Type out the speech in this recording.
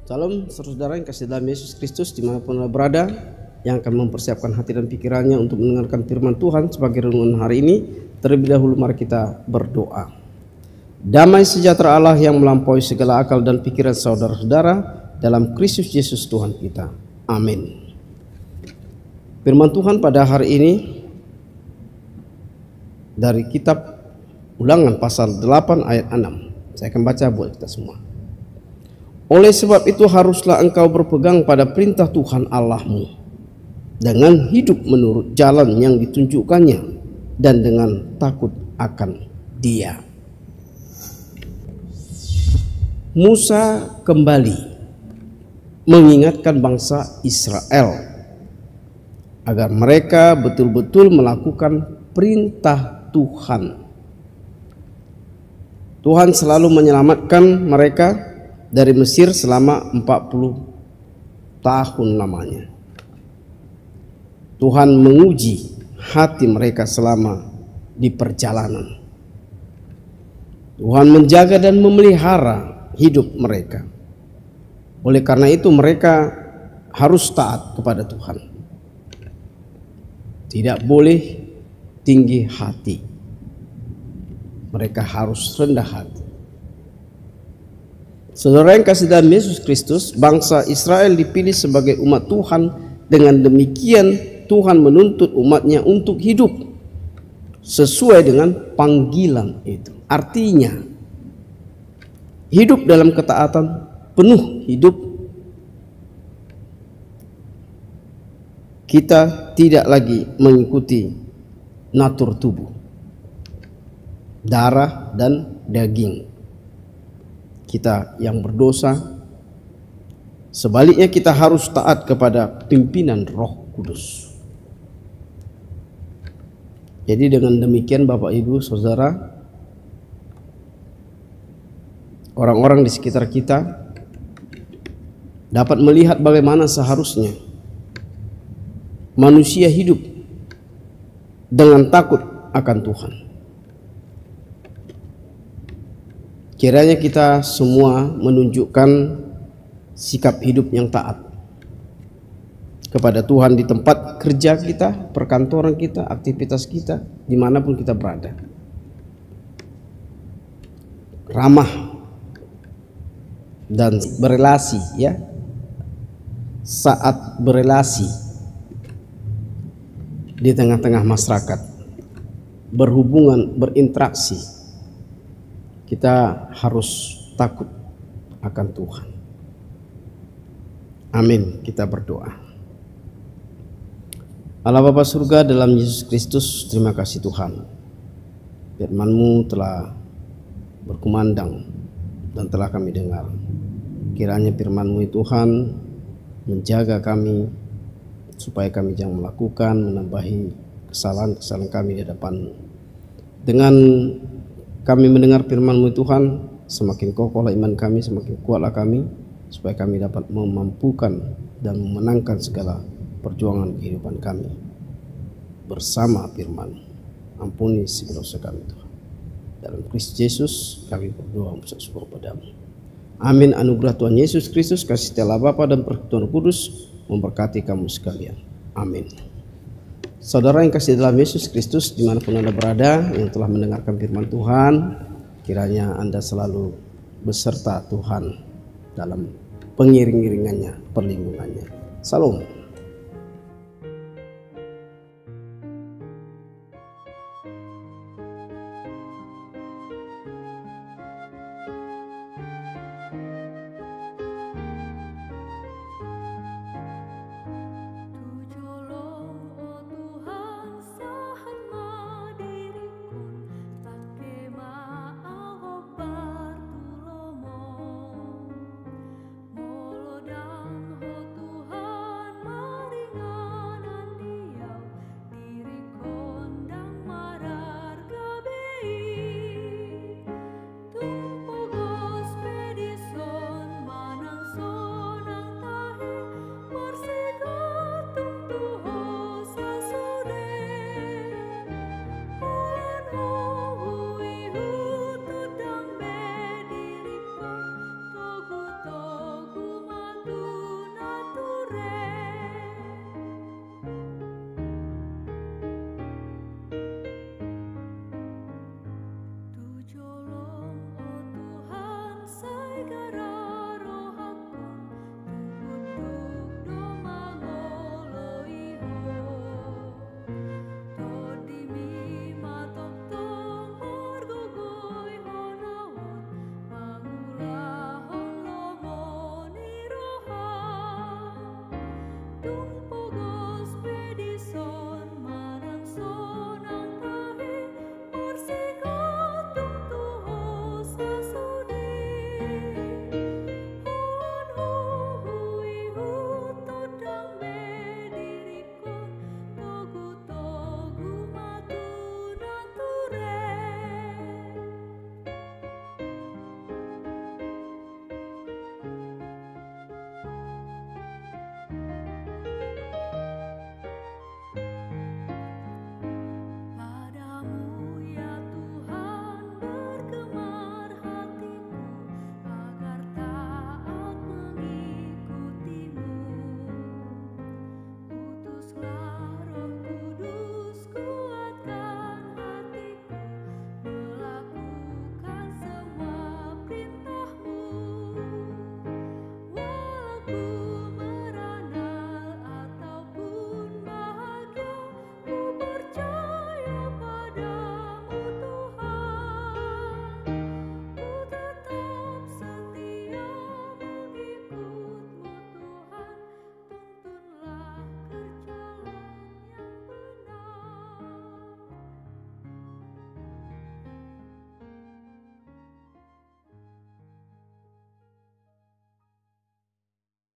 Salam saudara yang kasih dalam Yesus Kristus dimanapun Anda berada, yang akan mempersiapkan hati dan pikirannya untuk mendengarkan firman Tuhan sebagai renungan hari ini. Terlebih dahulu mari kita berdoa. Damai sejahtera Allah yang melampaui segala akal dan pikiran saudara-saudara dalam Kristus Yesus Tuhan kita. Amin. Firman Tuhan pada hari ini dari kitab Ulangan pasal 8 ayat 6. Saya akan baca buat kita semua. Oleh sebab itu haruslah engkau berpegang pada perintah Tuhan Allahmu dengan hidup menurut jalan yang ditunjukkannya dan dengan takut akan Dia. Musa kembali mengingatkan bangsa Israel agar mereka betul-betul melakukan perintah Tuhan. Tuhan selalu menyelamatkan mereka dari Mesir selama 40 tahun lamanya. Tuhan menguji hati mereka selama di perjalanan. Tuhan menjaga dan memelihara hidup mereka. Oleh karena itu mereka harus taat kepada Tuhan. Tidak boleh tinggi hati. Mereka harus rendah hati. Saudara yang kasih dalam Yesus Kristus, bangsa Israel dipilih sebagai umat Tuhan. Dengan demikian Tuhan menuntut umatnya untuk hidup sesuai dengan panggilan itu. Artinya hidup dalam ketaatan penuh, hidup kita tidak lagi mengikuti natur tubuh, darah dan daging kita yang berdosa. Sebaliknya kita harus taat kepada pimpinan Roh Kudus. Jadi dengan demikian Bapak Ibu Saudara, orang-orang di sekitar kita dapat melihat bagaimana seharusnya manusia hidup dengan takut akan Tuhan. Kiranya kita semua menunjukkan sikap hidup yang taat kepada Tuhan di tempat kerja kita, perkantoran kita, aktivitas kita, dimanapun kita berada. Ramah dan berelasi, ya. Saat berelasi di tengah-tengah masyarakat, berhubungan, berinteraksi, kita harus takut akan Tuhan. Amin. Kita berdoa. Allah Bapa surga, dalam Yesus Kristus, terima kasih Tuhan. Firman-Mu telah berkumandang dan telah kami dengar. Kiranya firman-Mu Tuhan menjaga kami supaya kami jangan melakukan, menambahi kesalahan-kesalahan kami di hadapan-Mu. Dengan kami mendengar firman-Mu Tuhan, semakin kokohlah iman kami, semakin kuatlah kami, supaya kami dapat memampukan dan memenangkan segala perjuangan kehidupan kami bersama firman. Ampuni segala dosa kami Tuhan. Dalam Kristus Yesus kami berdoa mengucap syukur padamu. Amin. Anugerah Tuhan Yesus Kristus, kasih setia Bapa dan persekutuan Roh Kudus memberkati kamu sekalian. Amin. Saudara yang kasih dalam Yesus Kristus, dimanapun Anda berada, yang telah mendengarkan firman Tuhan, kiranya Anda selalu beserta Tuhan dalam pengiring-iringannya, perlindungannya. Salam.